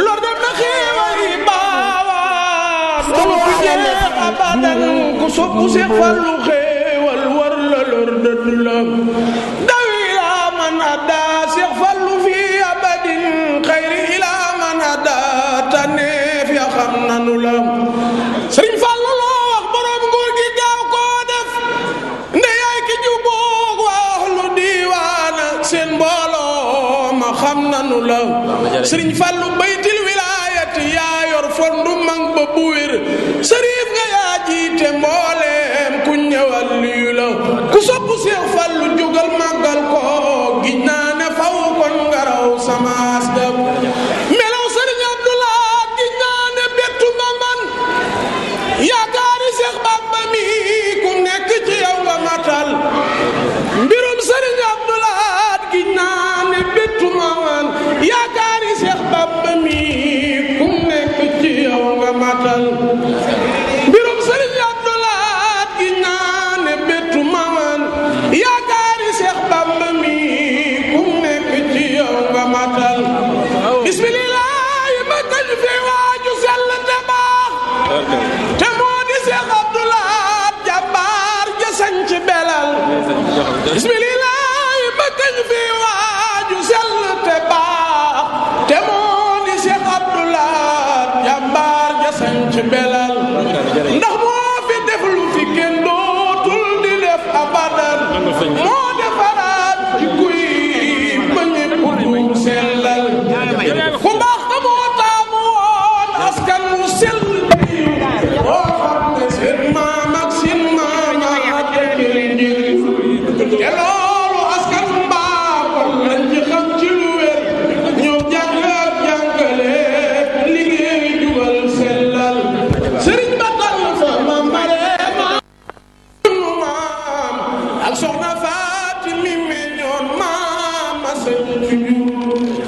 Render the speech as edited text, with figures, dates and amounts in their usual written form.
lor dem na xéewali baawaan danu fi jeex abadan ku soppu Seex Fallu xéewal war la lor dëdd la dawi ilaa man adda Seex Fallu fi abadin xayri ilaa man adda taneef ya xam nanu la Sëriñ Fallu loo wax borom nguur gi gaaw koo def nde yaay ki jubóog wax lu diiwaana seen mbooloo ma xam nanu la Sëriñ Fallu baytil wilaayati yaa yor fondu mang ba bu wér sëriif nga yaa jiite mbooleem ku ñëwal liyu la ku soppu Seex Fallu jógal màggal ko gij naa ne faw kon nga raw samaas dem melaw Sëriñ Abdulaat gij naa ne bettu ma man yaakaari Seex Bamba mi ku nekk ci yow nga matal mbirum Sëriñ Abdulaat gij naa ne bettu ma man yaakaari Seex Bamba mi ku nekk ci yow nga matal mbirum Sëriñ Abdulaat gij naa ne bettu ma man yaakaari Seex Bamba mi ku nekk ci yow nga matal bismillaahi ma kañ fi waaju sell te baax te moo di Seex Abdulaat jàmbaar ja sañ ci belal bismillaahi ma kañ fi waaju sell te baax te moo di Seex Abdulaat jàmbaar ja sañ ci belal ndax moo fi def lu fi kenn dootul di def abadan moo defaraat ci kuy ba ñépp du sellal ku baax te moo taamu woon askan wu sell boo xam ne seen maam ak seen maam ak njëriñ te loolu askan mbaaxoon lañ ci xam ci lu wér ñoo jàng ak jàngale liggéey jugal sellal sëriñ ba tànn fa maam Mareema sunu maam ak soxna Faati mi meññoon maam ma sëñ ci jur